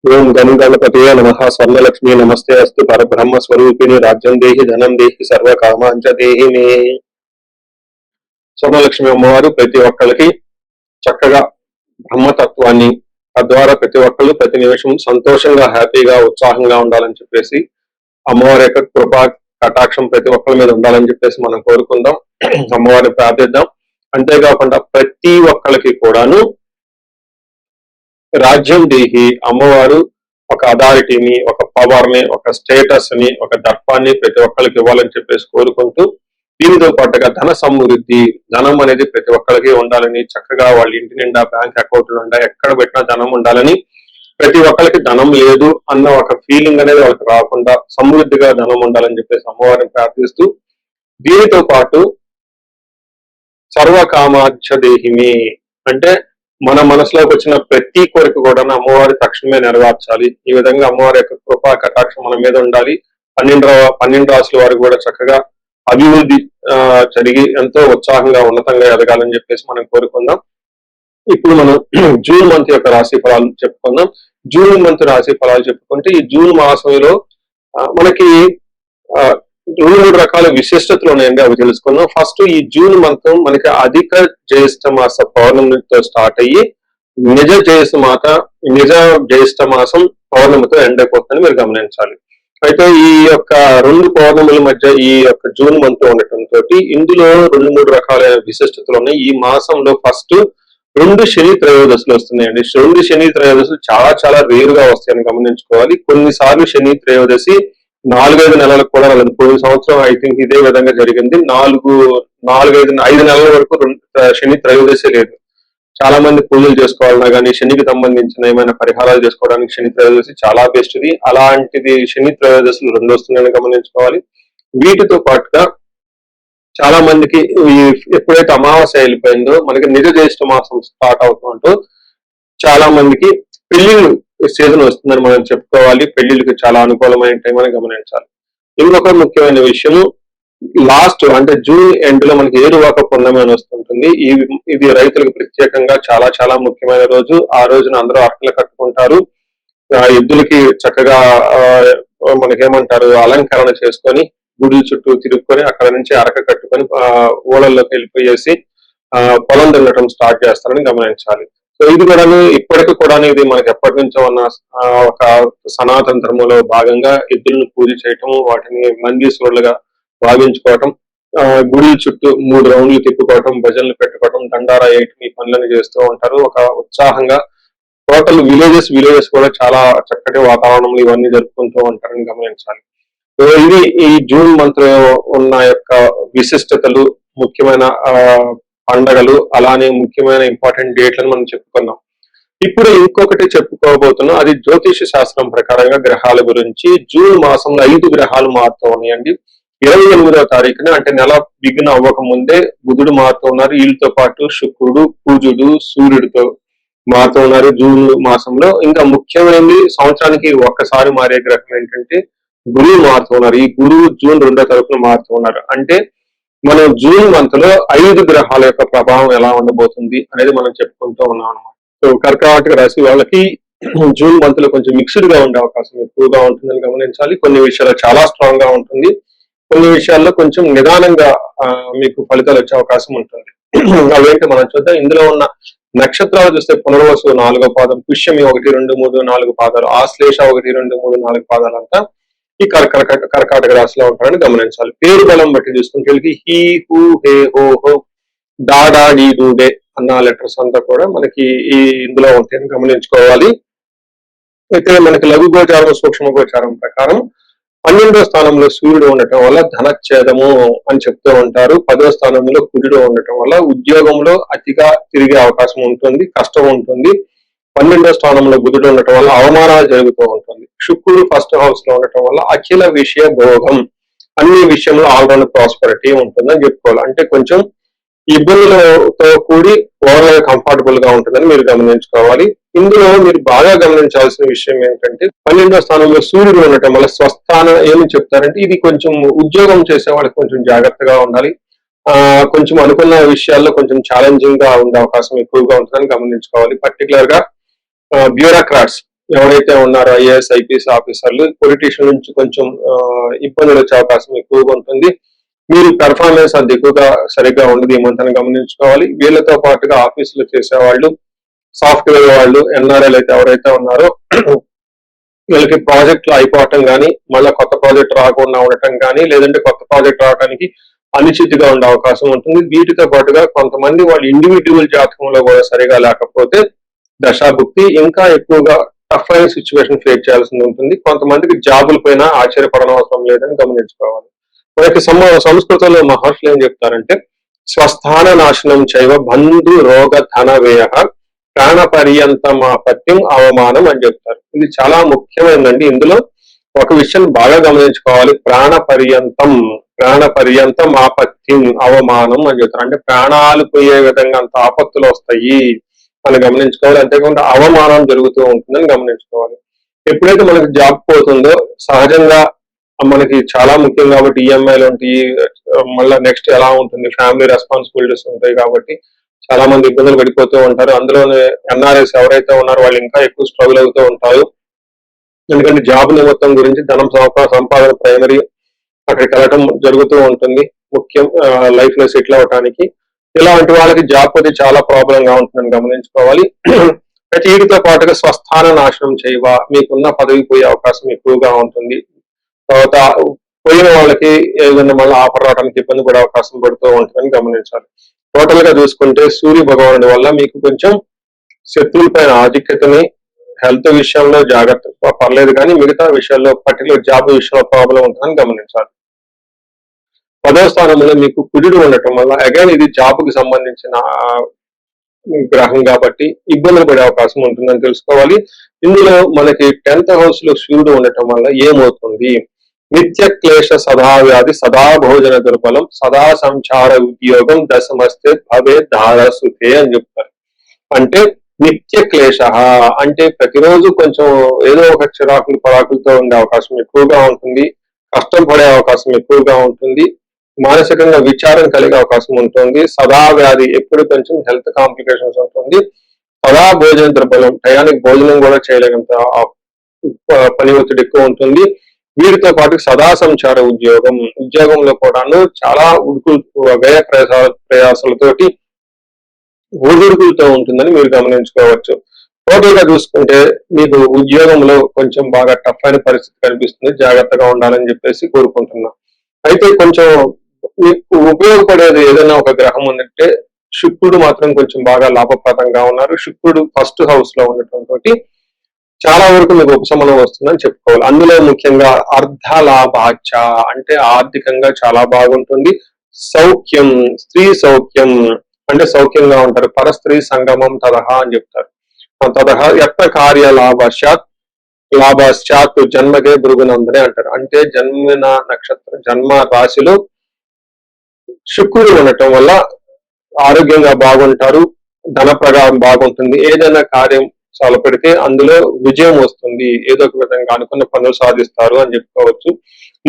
ఓం గం గణపతయే నమః. స్వర్ణలక్ష్మీ నమస్తే అస్తు. పరబ్రహ్మ స్వరూపిణి రాజ్యం దేహి ధనం దేహి సర్వకామాంచ దేహి మే. స్వర్ణలక్ష్మి అమ్మవారు ప్రతి ఒక్కరికి చక్కగా బ్రహ్మతత్వాన్ని, తద్వారా ప్రతి ఒక్కళ్ళు ప్రతి నిమిషం సంతోషంగా, హ్యాపీగా, ఉత్సాహంగా ఉండాలని చెప్పేసి అమ్మవారి యొక్క కృపా కటాక్షం ప్రతి ఒక్కరి మీద ఉండాలని చెప్పేసి మనం కోరుకుందాం, అమ్మవారిని ప్రార్థిద్దాం. అంతేకాకుండా ప్రతి ఒక్కరికి కూడాను రాజ్యం దేహి అమ్మవారు ఒక అథారిటీని, ఒక పవర్ ని, ఒక స్టేటస్ ని, ఒక దర్పాన్ని ప్రతి ఒక్కరికి ఇవ్వాలని చెప్పేసి కోరుకుంటూ, దీనితో పాటుగా ధన సమృద్ధి, ధనం అనేది ప్రతి ఒక్కరికి ఉండాలని, చక్కగా వాళ్ళ ఇంటి నిండా బ్యాంక్ అకౌంట్లు నిండా ఎక్కడ పెట్టినా ధనం ఉండాలని, ప్రతి ఒక్కరికి ధనం లేదు అన్న ఒక ఫీలింగ్ అనేది వాళ్ళకి రాకుండా సమృద్ధిగా ధనం ఉండాలని చెప్పేసి అమ్మవారిని ప్రార్థిస్తూ, దీనితో పాటు సర్వకామాక్ష దేహిమి అంటే మన మనసులోకి వచ్చిన ప్రతి కోరిక కూడా అమ్మవారి తక్షణమే నెరవేర్చాలి. ఈ విధంగా అమ్మవారి యొక్క కృపా కటాక్షం మన మీద ఉండాలి. 12 రాసుల వారు కూడా చక్కగా అభివృద్ధి జరిగి ఎంతో ఉత్సాహంగా ఉన్నతంగా ఎదగాలని చెప్పేసి మనం కోరుకుందాం. ఇప్పుడు మనం జూన్ మంత్ యొక్క రాశి ఫలాలు చెప్పుకుందాం. జూన్ మంత్ రాశి ఫలాలు చెప్పుకుంటే, ఈ జూన్ మాసంలో మనకి 2-3 రకాల విశిష్టతలు ఉన్నాయండి, అవి తెలుసుకుందాం. ఫస్ట్, ఈ జూన్ మంత్ మనకి అధిక జ్యేష్ఠ మాస పౌర్ణమితో స్టార్ట్ అయ్యి నిజ జ్యేష్ఠ మాసం పౌర్ణమితో ఎండ్ అయిపోతుందని మీరు గమనించాలి. అయితే ఈ యొక్క 2 పౌర్ణముల మధ్య ఈ యొక్క జూన్ మంత్ ఉండటంతో ఇందులో 2-3 రకాల విశిష్టతలు ఉన్నాయి. ఈ మాసంలో ఫస్ట్ 2 శని త్రయోదశులు వస్తున్నాయండి. 2 శని త్రయోదశులు చాలా చాలా రేరుగా వస్తాయని గమనించుకోవాలి. కొన్నిసార్లు శని త్రయోదశి 4-5 నెలలకు కూడా రాలేదు. పోయిన సంవత్సరం ఐ థింక్ ఇదే విధంగా జరిగింది. 5 నెలల వరకు శని త్రయోదశి లేదు. చాలా మంది పూజలు చేసుకోవాలన్నా కానీ, శనికి సంబంధించిన ఏమైనా పరిహారాలు చేసుకోవడానికి శని త్రయోదశి చాలా బెస్ట్ ది. అలాంటిది శని త్రయోదశులు 2 వస్తున్నాయని గమనించుకోవాలి. వీటితో పాటుగా చాలా మందికి ఎప్పుడైతే అమావాస్య వెళ్ళిపోయిందో మనకి నిజ జ్యేష్ఠ మాసం స్టార్ట్ అవుతుంటూ చాలా మందికి పెళ్లిళ్ళు సీజన్ వస్తుందని మనం చెప్పుకోవాలి. పెళ్లిళ్ళకి చాలా అనుకూలమైన టైం అని గమనించాలి. ఇంకొక ముఖ్యమైన విషయము, లాస్ట్ అంటే జూన్ ఎండ్ లో మనకి ఏరువాక పున్నమి అని వస్తుంటుంది. ఇది రైతులకు ప్రత్యేకంగా చాలా చాలా ముఖ్యమైన రోజు. ఆ రోజున అందరూ అర్కలు కట్టుకుంటారు. ఎద్దులకి చక్కగా మనకేమంటారు అలంకరణ చేసుకొని గుడి చుట్టూ తిరుక్కొని అక్కడ నుంచి అరక కట్టుకొని ఊళ్ళల్లోకి వెళ్ళిపోయేసి పొలం దున్నటం స్టార్ట్ చేస్తారని గమనించాలి. సో ఇది కూడా ఇప్పటికీ కూడా ఇది మనకి ఎప్పటి నుంచో ఉన్న ఒక సనాతన ధర్మంలో భాగంగా ఎద్దులను పూజ చేయటం, వాటిని మందీశ్వరులుగా భావించుకోవటం, గుడి చుట్టూ 3 రౌండ్లు తిప్పుకోవటం, భజనలు పెట్టుకోవటం, దండారా వేయటం, ఈ పనులను చేస్తూ ఉంటారు. ఒక ఉత్సాహంగా టోటల్ విలేజెస్ కూడా చాలా చక్కటి వాతావరణంలో ఇవన్నీ జరుపుకుంటూ ఉంటారని గమనించాలి. సో ఇది ఈ జూన్ మంత్ లో ఉన్న యొక్క విశిష్టతలు, ముఖ్యమైన పండగలు, అలానే ముఖ్యమైన ఇంపార్టెంట్ డేట్లను మనం చెప్పుకున్నాం. ఇప్పుడు ఇంకొకటి చెప్పుకోబోతున్నాం, అది జ్యోతిష శాస్త్రం ప్రకారంగా గ్రహాల గురించి. జూన్ మాసంలో 5 గ్రహాలు మారుతూ ఉన్నాయండి. 28వ తారీఖున అంటే నెల బిగిన అవ్వక ముందే బుధుడు మారుతూ ఉన్నారు. వీళ్ళతో పాటు శుక్రుడు, కుజుడు, సూర్యుడితో మారుతూ ఉన్నారు జూన్ మాసంలో. ఇంకా ముఖ్యమైనది సంవత్సరానికి ఒక్కసారి మారే గ్రహం ఏంటంటే గురువు మారుతూ ఉన్నారు. ఈ గురువు జూన్ 2వ తారీఖున మారుతూ ఉన్నారు. అంటే మనం జూన్ మంత్ లో 5 గ్రహాల యొక్క ప్రభావం ఎలా ఉండబోతుంది అనేది మనం చెప్పుకుంటూ ఉన్నాం అన్నమాట. సో కర్కాటక రాశి వాళ్ళకి జూన్ మంత్ లో కొంచెం మిక్స్డ్ గా ఉండే అవకాశం ఎక్కువగా ఉంటుందని గమనించాలి. కొన్ని విషయాలు చాలా స్ట్రాంగ్ గా ఉంటుంది, కొన్ని విషయాల్లో కొంచెం నిదానంగా మీకు ఫలితాలు వచ్చే అవకాశం ఉంటుంది. అవేంటి మనం చూద్దాం. ఇందులో ఉన్న నక్షత్రాలు చూస్తే పునర్వసు 4వ పాదం, పుష్యమి 1, 2, 3, 4 పాదాలు, ఆశ్లేష 1, 2, 3, 4 పాదాలు అంతా ఈ కర్కాటక రాశిలో ఉంటారని గమనించాలి. పేరు బలం బట్టి చూసుకుంటే హీ, హూ, హే, హో, హో, డా, డా, డీ, డూ, డే అన్న లెటర్స్ అంతా కూడా మనకి ఇందులో ఉంటాయని గమనించుకోవాలి. అయితే మనకి లఘు గోచారం, సూక్ష్మ గోచారం ప్రకారం 12వ స్థానంలో సూర్యుడు ఉండటం వల్ల ధనచ్ఛేదము అని చెప్తూ ఉంటారు. 10వ స్థానంలో కుజుడు ఉండటం వల్ల ఉద్యోగంలో అతిగా తిరిగే అవకాశం ఉంటుంది, కష్టం ఉంటుంది. 12వ స్థానంలో బుధుడు ఉండటం వల్ల అవమానాలు జరుగుతూ ఉంటుంది. శుక్రుడు ఫస్ట్ హౌస్ లో ఉండటం వల్ల అఖిల విషయ భోగం, అన్ని విషయంలో ఆల్రౌండ్ ప్రాస్పరిటీ ఉంటుందని చెప్పుకోవాలి. అంటే కొంచెం ఇబ్బందులతో కూడి ఓవరాల్ కంఫర్టబుల్ గా ఉంటుందని మీరు గమనించుకోవాలి. ఇందులో మీరు బాగా గమనించాల్సిన విషయం ఏంటంటే 12వ స్థానంలో సూర్యుడు ఉండటం వల్ల స్వస్థానం ఏమి చెప్తారంటే ఇది కొంచెం ఉద్యోగం చేసే వాళ్ళకి కొంచెం జాగ్రత్తగా ఉండాలి. కొంచెం అనుకున్న విషయాల్లో కొంచెం ఛాలెంజింగ్ గా ఉండే అవకాశం ఎక్కువగా ఉంటుందని గమనించుకోవాలి. పర్టికులర్ గా బ్యూరోక్రాట్స్ ఎవరైతే ఉన్నారో ఐఏఎస్ ఐపీఎస్ ఆఫీసర్లు పొలిటీషియన్ నుంచి కొంచెం ఇబ్బందులు వచ్చే అవకాశం ఎక్కువగా ఉంటుంది. మీరు పెర్ఫార్మెన్స్ అంత ఎక్కువగా సరిగ్గా ఉండదు ఈ మంత్ అని గమనించుకోవాలి. వీళ్ళతో పాటుగా ఆఫీసులో చేసేవాళ్ళు, సాఫ్ట్వేర్ వాళ్ళు, ఎన్ఆర్ఐలు అయితే ఎవరైతే ఉన్నారో వీళ్ళకి ప్రాజెక్టులు అయిపోవటం కానీ, మళ్ళీ కొత్త ప్రాజెక్ట్ రాకుండా ఉండటం కానీ, లేదంటే కొత్త ప్రాజెక్ట్ రావడానికి అనిశ్చితిగా ఉండే అవకాశం ఉంటుంది. వీటితో పాటుగా కొంతమంది వాళ్ళ ఇండివిజువల్ జాతకంలో కూడా సరిగా లేకపోతే దశాభుక్తి ఇంకా ఎక్కువగా టఫ్ అయిన సిచ్యువేషన్ ఫేస్ చేయాల్సి ఉంటుంది. కొంతమందికి జాబుల పైన ఆశ్చర్యపడడం అవసరం లేదని గమనించుకోవాలి. మనకి సంస్కృతంలో మహర్షులు ఏం చెప్తారంటే స్వస్థాన నాశనం చైవ బంధు రోగ ధన వ్యయ ప్రాణ పర్యంతమాపత్యం అవమానం అని చెప్తారు. ఇది చాలా ముఖ్యమైనదండి. ఇందులో ఒక విషయం బాగా గమనించుకోవాలి. ప్రాణ పర్యంతం ఆపత్యం అవమానం అని చెప్తారు. అంటే ప్రాణాలు పోయే విధంగా అంత ఆపత్తులు వస్తాయి అని గమనించుకోవాలి. అంతేకాకుండా అవమానం జరుగుతూ ఉంటుందని గమనించుకోవాలి. ఎప్పుడైతే మనకి జాబ్ పోతుందో సహజంగా మనకి చాలా ముఖ్యం కాబట్టి ఈఎంఐలు ఉంటాయి, మళ్ళీ నెక్స్ట్ ఎలా ఉంటుంది, ఫ్యామిలీ రెస్పాన్సిబిలిటీస్ ఉంటాయి కాబట్టి చాలా మంది ఇబ్బందులు పడిపోతూ ఉంటారు. అందులోనే ఎన్ఆర్ఎస్ ఎవరైతే ఉన్నారో వాళ్ళు ఇంకా ఎక్కువ స్ట్రగుల్ అవుతూ ఉంటారు. ఎందుకంటే జాబ్ నిమిత్తం గురించి ధనం సంపాదన ప్రైమరీ అక్కడికి వెళ్ళటం జరుగుతూ ఉంటుంది, ముఖ్యం లైఫ్ లో సెటిల్ అవడానికి. ఇలాంటి వాళ్ళకి జాబ్ అది చాలా ప్రాబ్లం గా ఉంటుందని గమనించుకోవాలి. అయితే వీటితో పాటుగా స్వస్థాన నాశనం చేయవా, మీకున్న పదవి పోయే అవకాశం ఎక్కువగా ఉంటుంది. తర్వాత పోయిన వాళ్ళకి ఏదైనా మళ్ళీ ఆఫర్ రావడానికి ఇబ్బంది పడే అవకాశం పడుతూ ఉంటుందని గమనించాలి. టోటల్ గా చూసుకుంటే సూర్య భగవానుడి వల్ల మీకు కొంచెం శత్రువుల పైన ఆధిక్యతని, హెల్త్ విషయంలో జాగ్రత్త పర్లేదు కానీ మిగతా విషయాల్లో పర్టికులర్ జాబ్ విషయంలో ప్రాబ్లం ఉంటుందని గమనించాలి. 10వ స్థానంలో మీకు కుజుడు ఉండటం వల్ల అగైన్ ఇది జాబ్ కి సంబంధించిన గ్రహం కాబట్టి ఇబ్బందులు పడే అవకాశం ఉంటుందని తెలుసుకోవాలి. ఇందులో మనకి 10th హౌస్ లో సూర్యుడు ఉండటం వల్ల ఏమవుతుంది, నిత్య క్లేశ సదా వ్యాధి సదా భోజన దుర్బలం సదా సంచార ఉద్యోగం దశమస్తే భవే ధారసుతే అని చెప్తారు. అంటే నిత్య క్లేశ అంటే ప్రతిరోజు కొంచెం ఏదో ఒక చిరాకులు పరాకులతో ఉండే అవకాశం ఎక్కువగా ఉంటుంది, కష్టం పడే అవకాశం ఎక్కువగా ఉంటుంది, మానసికంగా విచారం కలిగే అవకాశం ఉంటుంది, సదా వ్యాధి ఎప్పుడు కొంచెం హెల్త్ కాంప్లికేషన్స్ ఉంటుంది, సదా భోజన దుర్బలం టయానికి భోజనం కూడా చేయలేనంత పని ఒత్తిడి ఎక్కువ ఉంటుంది. వీటితో పాటు సదా సంచార ఉద్యోగంలో కూడాను చాలా వ్యయ ప్రయాసాలతోటి ఒడిదుడుకులతో ఉంటుందని మీరు గమనించుకోవచ్చు. టోటల్ గా చూసుకుంటే మీకు ఉద్యోగంలో కొంచెం బాగా టఫ్ అయిన పరిస్థితి కనిపిస్తుంది, జాగ్రత్తగా ఉండాలని చెప్పేసి కోరుకుంటున్నా. అయితే కొంచెం మీకు ఉపయోగపడేది ఏదైనా ఒక గ్రహం ఉందంటే శుక్రుడు మాత్రం కొంచెం బాగా లాభప్రదంగా ఉన్నారు. శుక్రుడు ఫస్ట్ హౌస్ లో ఉండటం తోటి చాలా వరకు మీకు ఉపశమనం వస్తుందని చెప్పుకోవాలి. అందులో ముఖ్యంగా అర్ధలాభాచ అంటే ఆర్థికంగా చాలా బాగుంటుంది. సౌఖ్యం, స్త్రీ సౌఖ్యం అంటే సౌఖ్యంగా ఉంటారు. పరస్త్రీ సంగమం తదహా అని చెప్తారు. తదహా యత్న కార్య లాభాశ్చాత్ జన్మకే భృగునందనే అంటారు. అంటే జన్మిన నక్షత్రం జన్మ రాశిలో శుక్రుడు ఉండటం వల్ల ఆరోగ్యంగా బాగుంటారు, ధన ప్రగాహం బాగుంటుంది, ఏదైనా కార్యం పెడితే అందులో విజయం వస్తుంది, ఏదో ఒక విధంగా అనుకున్న పనులు సాధిస్తారు అని చెప్పుకోవచ్చు.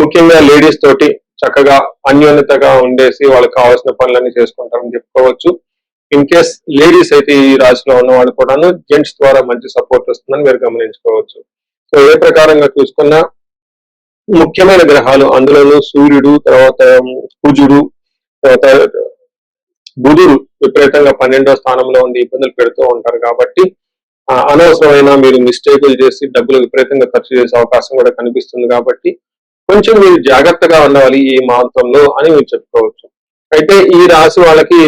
ముఖ్యంగా లేడీస్ తోటి చక్కగా అన్యోన్యతగా ఉండేసి వాళ్ళకి కావాల్సిన పనులన్నీ చేసుకుంటారని చెప్పుకోవచ్చు. ఇన్ కేస్ లేడీస్ అయితే ఈ రాశిలో ఉన్న వాళ్ళు కూడాను జెంట్స్ ద్వారా మంచి సపోర్ట్ వస్తుందని మీరు గమనించుకోవచ్చు. సో ఏ ప్రకారంగా చూసుకున్నా ముఖ్యమైన గ్రహాలు అందులోనూ సూర్యుడు, తర్వాత కుజుడు, తర్వాత బుధుడు విపరీతంగా 12వ స్థానంలో ఉండి ఇబ్బందులు పెడుతూ ఉంటారు కాబట్టి అనవసరమైన మీరు మిస్టేకులు చేసి డబ్బులు విపరీతంగా ఖర్చు చేసే అవకాశం కూడా కనిపిస్తుంది. కాబట్టి కొంచెం మీరు జాగ్రత్తగా ఉండాలి ఈ మాసంలో అని మీరు చెప్పుకోవచ్చు. అయితే ఈ రాశి వాళ్ళకి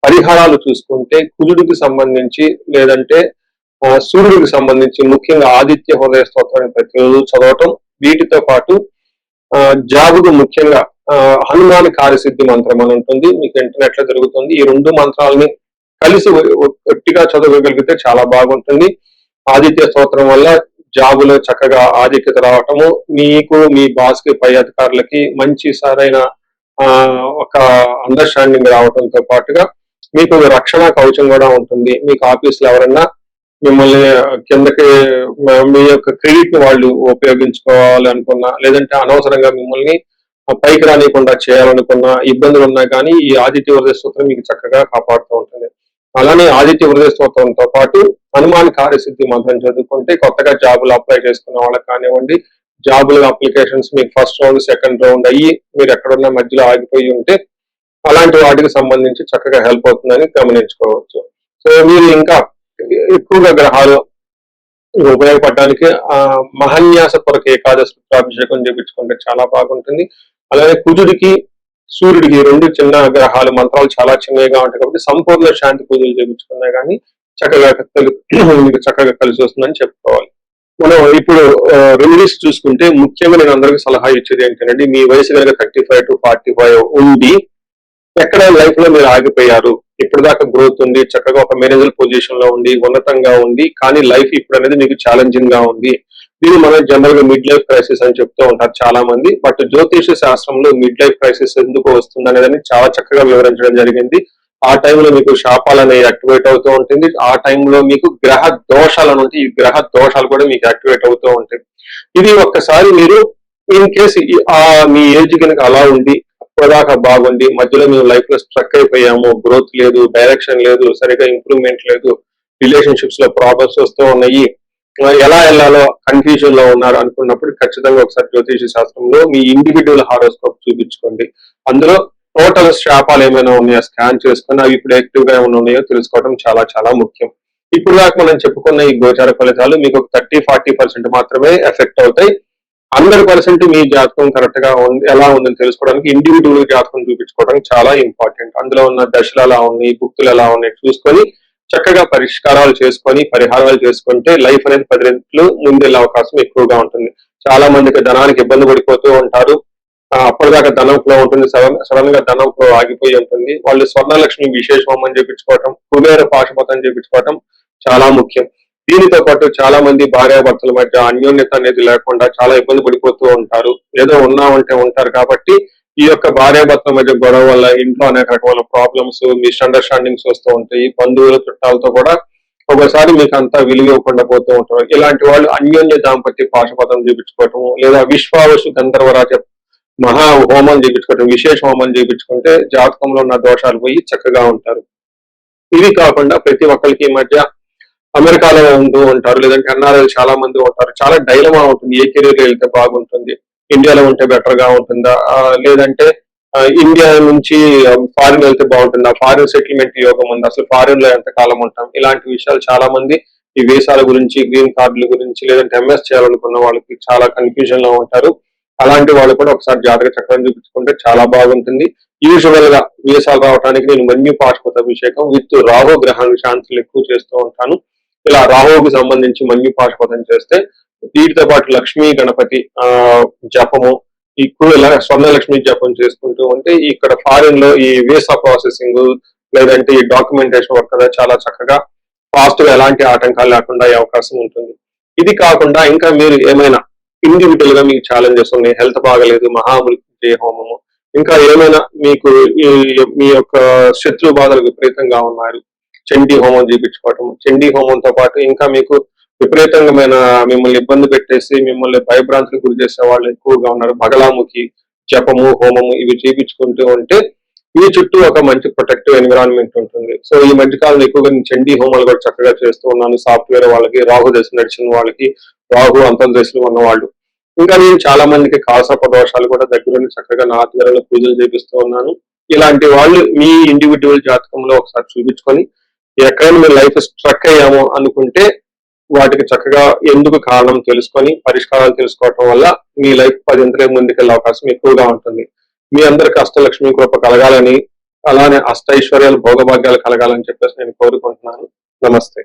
పరిహారాలు చూసుకుంటే కుజుడికి సంబంధించి లేదంటే సూర్యుడికి సంబంధించి ముఖ్యంగా ఆదిత్య హృదయ స్తోత్రాన్ని ప్రతిరోజు చదవటం, వీటితో పాటు జాబుకు ముఖ్యంగా హనుమాన్ కార్యసిద్ధి మంత్రం అని ఉంటుంది, మీకు ఇంటర్నెట్ లో జరుగుతుంది. ఈ 2 మంత్రాలని కలిసి ఒట్టిగా చదవగలిగితే చాలా బాగుంటుంది. ఆదిత్య స్తోత్రం వల్ల జాబులో చక్కగా ఆధిక్యత రావటము, మీకు మీ బాస్ కి పై అధికారులకి మంచి సరైన ఒక అండర్స్టాండింగ్ రావడంతో పాటుగా మీకు రక్షణ కవచం కూడా ఉంటుంది. మీకు ఆఫీసులో ఎవరన్నా మిమ్మల్ని కిందకి మీ యొక్క క్రెడిట్ ని వాళ్ళు ఉపయోగించుకోవాలి అనుకున్నా, లేదంటే అనవసరంగా మిమ్మల్ని పైకి రానికుండా చేయాలనుకున్న ఇబ్బందులు ఉన్నా కానీ ఈ ఆదిత్య హృదయ స్తోత్రం మీకు చక్కగా కాపాడుతూ ఉంటుంది. అలానే ఆదిత్య హృదయ స్తోత్రంతో పాటు హనుమాన్ కార్యసిద్ధి మంత్రం చదువుకుంటే కొత్తగా జాబులు అప్లై చేసుకున్న వాళ్ళకి కానివ్వండి, జాబులు అప్లికేషన్స్ మీకు ఫస్ట్ రౌండ్ సెకండ్ రౌండ్ అయ్యి మీరు ఎక్కడున్న మధ్యలో ఆగిపోయి ఉంటే అలాంటి వాటికి సంబంధించి చక్కగా హెల్ప్ అవుతుందని గమనించుకోవచ్చు. సో మీరు ఇంకా ఎక్కువగా గ్రహాలు ఉపయోగపడడానికి మహన్యాస కొరకు ఏకాదశి అభిషేకం చేపించుకుంటే చాలా బాగుంటుంది. అలాగే కుజుడికి సూర్యుడికి రెండు చిన్న గ్రహాలు మంత్రాలు చాలా చిన్నగా ఉంటాయి కాబట్టి సంపూర్ణ శాంతి పూజలు చేపించుకున్నా కానీ చక్కగా మీకు చక్కగా కలిసి వస్తుందని చెప్పుకోవాలి. మనం ఇప్పుడు రెమెడీస్ చూసుకుంటే ముఖ్యంగా నేను అందరికీ సలహా ఇచ్చేది ఏంటంటే మీ వయసు కనుక 35 to 45 ఉండి ఎక్కడ లైఫ్ లో మీరు ఆగిపోయారు, ఇప్పుడు దాకా గ్రోత్ ఉంది, చక్కగా ఒక మేనేజర్ పొజిషన్ లో ఉండి ఉన్నతంగా ఉంది, కానీ లైఫ్ ఇప్పుడు అనేది మీకు ఛాలెంజింగ్ గా ఉంది. దీన్ని మనం జనరల్ గా మిడ్ లైఫ్ క్రైసిస్ అని చెప్తూ ఉంటారు చాలా మంది. బట్ జ్యోతిష శాస్త్రంలో మిడ్ లైఫ్ క్రైసిస్ ఎందుకు వస్తుంది అనేది చాలా చక్కగా వివరించడం జరిగింది. ఆ టైంలో మీకు శాపాలు అనేవి యాక్టివేట్ అవుతూ ఉంటుంది. ఆ టైంలో మీకు గ్రహ దోషాలు అని ఈ గ్రహ దోషాలు కూడా మీకు యాక్టివేట్ అవుతూ ఉంటాయి. ఇది ఒక్కసారి మీరు ఇన్ కేసు మీ ఏజ్ కనుక అలా ఉండి అప్పటిదాకా బాగుండి మధ్యలో మేము లైఫ్ లో స్ట్రక్ అయిపోయాము, గ్రోత్ లేదు, డైరెక్షన్ లేదు, సరిగా ఇంప్రూవ్మెంట్ లేదు, రిలేషన్షిప్స్ లో ప్రాబ్లమ్స్ వస్తూ ఉన్నాయి, ఎలా వెళ్ళాలో కన్ఫ్యూజన్ లో ఉన్నారు అనుకున్నప్పుడు ఖచ్చితంగా ఒకసారి జ్యోతిష శాస్త్రంలో మీ ఇండివిడ్యువల్ హారోస్కోప్ చూపించుకోండి. అందులో టోటల్ శాపాలు ఏమైనా ఉన్నాయో స్కాన్ చేసుకుని అవి ఇప్పుడు యాక్టివ్ గా ఏమైనా ఉన్నాయో తెలుసుకోవడం చాలా చాలా ముఖ్యం. ఇప్పుడు దాకా మనం చెప్పుకున్న ఈ గోచార ఫలితాలు మీకు 30-40% మాత్రమే ఎఫెక్ట్ అవుతాయి. 100% మీ జాతకం కరెక్ట్ గా ఎలా ఉందని తెలుసుకోవడానికి ఇండివిడ్యువల్ జాతకం చూపించుకోవడానికి చాలా ఇంపార్టెంట్. అందులో ఉన్న దశలు ఎలా ఉన్నాయి, భుక్తులు ఎలా ఉన్నాయి చూసుకొని చక్కగా పరిష్కారాలు చేసుకొని పరిహారాలు చేసుకుంటే లైఫ్ అనేది 10 రెట్లు ముందెళ్ళే అవకాశం ఎక్కువగా ఉంటుంది. చాలా మందికి ధనానికి ఇబ్బంది పడిపోతూ ఉంటారు. అప్పటిదాకా ధనం ఫ్లో ఉంటుంది, సడన్ గా ధనం ఫ్లో ఆగిపోయి ఉంటుంది. వాళ్ళు స్వర్ణలక్ష్మి విశేష హోమం చేపించుకోవటం, కుబేర పాశుపతం చేపించుకోవటం చాలా ముఖ్యం. దీనితో పాటు చాలా మంది భార్యాభర్తల మధ్య అన్యోన్యత అనేది లేకుండా చాలా ఇబ్బంది పడిపోతూ ఉంటారు. ఏదో ఉన్నామంటే ఉంటారు కాబట్టి ఈ యొక్క భార్యాభర్తల మధ్య గొడవ వల్ల ఇంట్లో అనేక రకమైన ప్రాబ్లమ్స్, మిస్అండర్స్టాండింగ్స్ వస్తూ ఉంటాయి. బంధువుల చుట్టాలతో కూడా ఒకసారి మీకు అంతా విలువకుండా పోతూ ఉంటారు. ఇలాంటి వాళ్ళు అన్యోన్య దాంపత్య పాశుపతం చేపించుకోవటం లేదా విశ్వావసు గంధర్వరాజ మహా హోమం చేపించుకోవటం, విశేష హోమం చేపించుకుంటే జాతకంలో ఉన్న దోషాలు పోయి చక్కగా ఉంటారు. ఇవి కాకుండా ప్రతి ఒక్కరికి ఈ మధ్య అమెరికాలో ఉంటూ ఉంటారు, లేదంటే ఎన్ఆర్ఐ చాలా మంది ఉంటారు. చాలా డైలమా ఉంటుంది, ఏ కెరీర్ లో వెళ్తే బాగుంటుంది, ఇండియాలో ఉంటే బెటర్ గా ఉంటుందా, లేదంటే ఇండియా నుంచి ఫారిన్ వెళ్తే బాగుంటుందా, ఫారిన్ సెటిల్మెంట్ యోగం ఉంది, అసలు ఫారిన్ లో ఎంత కాలం ఉంటాం, ఇలాంటి విషయాలు చాలా మంది ఈ వీసాల గురించి, గ్రీన్ కార్డుల గురించి, లేదంటే ఎంఎస్ చేయాలనుకున్న వాళ్ళకి చాలా కన్ఫ్యూజన్ లో ఉంటారు. అలాంటి వాళ్ళు కూడా ఒకసారి జాతక చక్రం చూపించుకుంటే చాలా బాగుంటుంది. యూజువల్ గా వీసాలు రావడానికి నేను మన్యు పాశుపత అభిషేకం విత్ రాహు గ్రహానికి శాంతులు ఎక్కువ చేస్తూ ఉంటాను. ఇలా రాహువుకి సంబంధించి మన్యు పాశుపతం చేస్తే వీటితో పాటు లక్ష్మీ గణపతి జపము ఎక్కువ ఇలా స్వర్ణలక్ష్మి జపం చేసుకుంటూ ఉంటే ఇక్కడ ఫారిన్ లో ఈ వీసా ప్రాసెసింగ్ లేదంటే ఈ డాక్యుమెంటేషన్ వర్క్ కదా చాలా చక్కగా ఫాస్ట్ గా ఎలాంటి ఆటంకాలు లేకుండా అయ్యే అవకాశం ఉంటుంది. ఇది కాకుండా ఇంకా మీరు ఏమైనా ఇండివిజువల్ గా మీకు ఛాలెంజెస్ ఉన్నాయి, హెల్త్ బాగలేదు, మహామృత్యుంజయ హోమము, ఇంకా ఏమైనా మీకు మీ యొక్క శత్రు బాధలు విపరీతంగా ఉన్నారు, చండీ హోమం చేయించుకోవటం, చండీ హోమంతో పాటు ఇంకా మీకు విపరీతమైన మిమ్మల్ని ఇబ్బంది పెట్టేసి మిమ్మల్ని భయభ్రాంతులకు గురి చేసే వాళ్ళు ఎక్కువగా ఉన్నారు, బగలాముఖి జపము హోమము ఇవి చేయించుకుంటూ ఉంటే మీ చుట్టూ ఒక మంచి ప్రొటెక్టివ్ ఎన్విరాన్మెంట్ ఉంటుంది. సో ఈ మధ్యకాలంలో ఎక్కువగా నేను చండీ హోమాలు కూడా చక్కగా చేస్తూ ఉన్నాను. సాఫ్ట్వేర్ వాళ్ళకి, రాహు దశ నడిచిన వాళ్ళకి, రాహు అంతర్దశలు ఉన్న వాళ్ళు, ఇంకా నేను చాలా మందికి కాసప దోషాలు కూడా దగ్గరుండి చక్కగా నా ఆధ్వర్యంలో పూజలు చేపిస్తూ ఉన్నాను. ఇలాంటి వాళ్ళు మీ ఇండివిడ్యువల్ జాతకంలో ఒకసారి చూపించుకొని ఎక్కడైనా మీరు లైఫ్ స్ట్రక్ అయ్యాము అనుకుంటే వాటికి చక్కగా ఎందుకు కారణం తెలుసుకొని పరిష్కారాలు తెలుసుకోవటం వల్ల మీ లైఫ్ 10 ముందుకెళ్ళే అవకాశం ఎక్కువగా ఉంటుంది. మీ అందరికి అష్టలక్ష్మి కృప కలగాలని, అలానే అష్టైశ్వర్యాలు భోగభాగ్యాలు కలగాలని చెప్పేసి నేను కోరుకుంటున్నాను. నమస్తే.